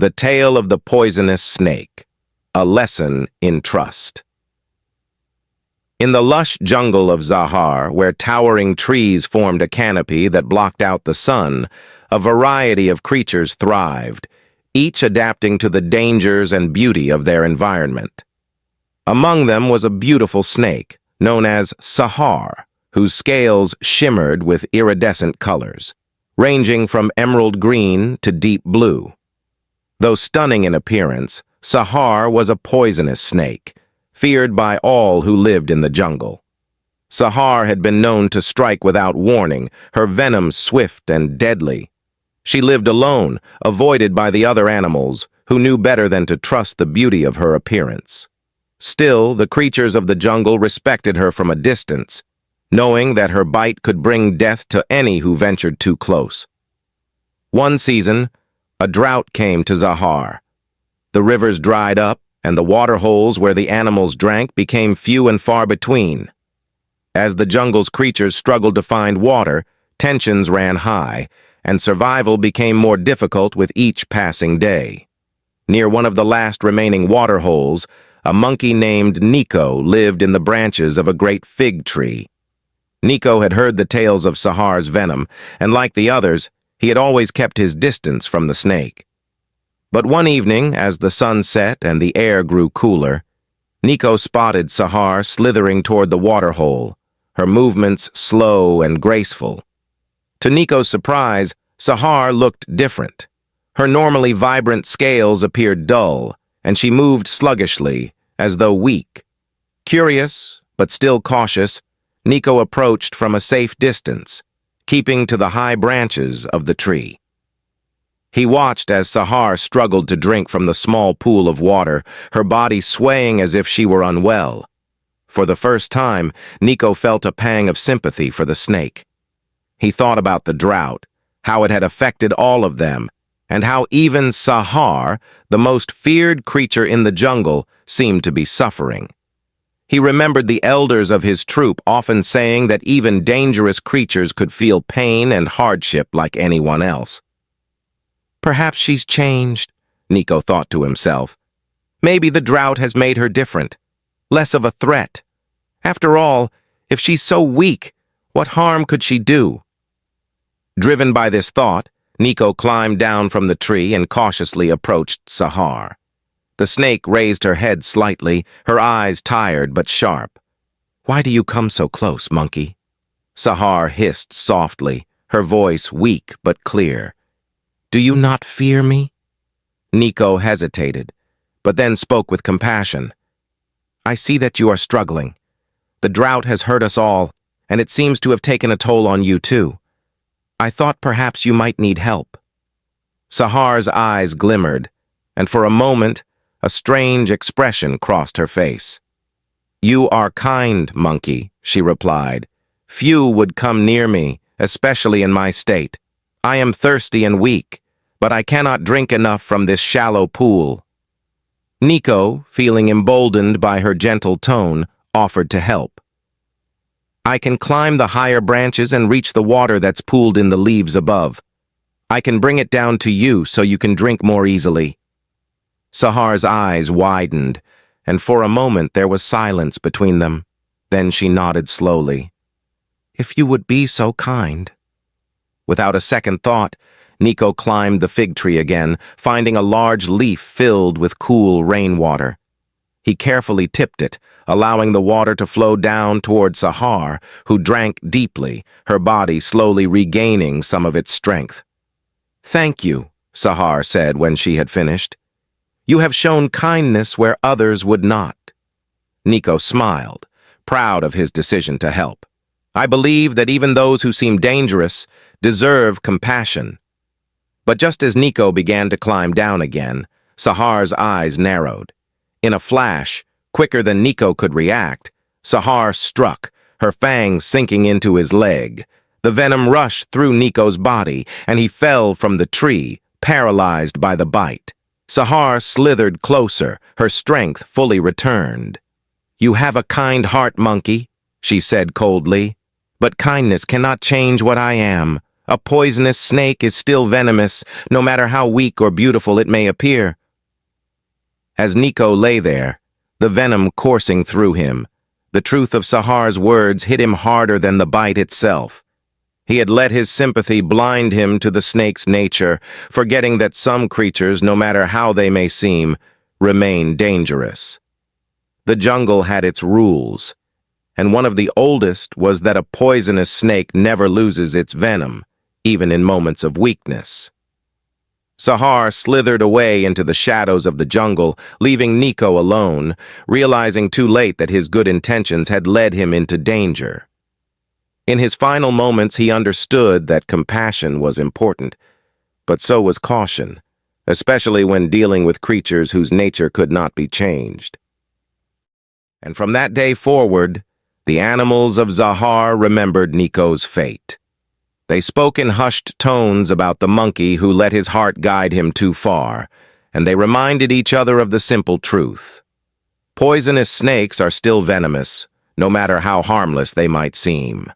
The Tale of the Poisonous Snake, A Lesson in Trust. In the lush jungle of Zahar, where towering trees formed a canopy that blocked out the sun, a variety of creatures thrived, each adapting to the dangers and beauty of their environment. Among them was a beautiful snake, known as Sahar, whose scales shimmered with iridescent colors, ranging from emerald green to deep blue. Though stunning in appearance, Sahar was a poisonous snake, feared by all who lived in the jungle. Sahar had been known to strike without warning, her venom swift and deadly. She lived alone, avoided by the other animals, who knew better than to trust the beauty of her appearance. Still, the creatures of the jungle respected her from a distance, knowing that her bite could bring death to any who ventured too close. One season, a drought came to Zahar. The rivers dried up, and the water holes where the animals drank became few and far between. As the jungle's creatures struggled to find water, tensions ran high, and survival became more difficult with each passing day. Near one of the last remaining water holes, a monkey named Nico lived in the branches of a great fig tree. Nico had heard the tales of Sahar's venom, and like the others, he had always kept his distance from the snake. But one evening, as the sun set and the air grew cooler, Nico spotted Sahar slithering toward the water hole, her movements slow and graceful. To Nico's surprise, Sahar looked different. Her normally vibrant scales appeared dull, and she moved sluggishly, as though weak. Curious, but still cautious, Nico approached from a safe distance, keeping to the high branches of the tree. He watched as Sahar struggled to drink from the small pool of water, her body swaying as if she were unwell. For the first time, Nico felt a pang of sympathy for the snake. He thought about the drought, how it had affected all of them, and how even Sahar, the most feared creature in the jungle, seemed to be suffering. He remembered the elders of his troop often saying that even dangerous creatures could feel pain and hardship like anyone else. Perhaps she's changed, Nico thought to himself. Maybe the drought has made her different, less of a threat. After all, if she's so weak, what harm could she do? Driven by this thought, Nico climbed down from the tree and cautiously approached Sahar. The snake raised her head slightly, her eyes tired but sharp. "Why do you come so close, monkey?" Sahar hissed softly, her voice weak but clear. "Do you not fear me?" Nico hesitated, but then spoke with compassion. "I see that you are struggling. The drought has hurt us all, and it seems to have taken a toll on you too. I thought perhaps you might need help." Sahar's eyes glimmered, and for a moment, a strange expression crossed her face. "You are kind, monkey," she replied. "Few would come near me, especially in my state. I am thirsty and weak, but I cannot drink enough from this shallow pool." Nico, feeling emboldened by her gentle tone, offered to help. "I can climb the higher branches and reach the water that's pooled in the leaves above. I can bring it down to you so you can drink more easily." Sahar's eyes widened, and for a moment there was silence between them. Then she nodded slowly. "If you would be so kind." Without a second thought, Nico climbed the fig tree again, finding a large leaf filled with cool rainwater. He carefully tipped it, allowing the water to flow down toward Sahar, who drank deeply, her body slowly regaining some of its strength. "Thank you," Sahar said when she had finished. "You have shown kindness where others would not." Nico smiled, proud of his decision to help. "I believe that even those who seem dangerous deserve compassion." But just as Nico began to climb down again, Sahar's eyes narrowed. In a flash, quicker than Nico could react, Sahar struck, her fangs sinking into his leg. The venom rushed through Nico's body, and he fell from the tree, paralyzed by the bite. Sahar slithered closer, her strength fully returned. "You have a kind heart, monkey," she said coldly. "But kindness cannot change what I am. A poisonous snake is still venomous, no matter how weak or beautiful it may appear. As Nico lay there, the venom coursing through him, the truth of Sahar's words hit him harder than the bite itself. He had let his sympathy blind him to the snake's nature, forgetting that some creatures, no matter how they may seem, remain dangerous. The jungle had its rules, and one of the oldest was that a poisonous snake never loses its venom, even in moments of weakness. Sahar slithered away into the shadows of the jungle, leaving Nico alone, realizing too late that his good intentions had led him into danger. In his final moments, he understood that compassion was important, but so was caution, especially when dealing with creatures whose nature could not be changed. And from that day forward, the animals of Zahar remembered Nico's fate. They spoke in hushed tones about the monkey who let his heart guide him too far, and they reminded each other of the simple truth. Poisonous snakes are still venomous, no matter how harmless they might seem.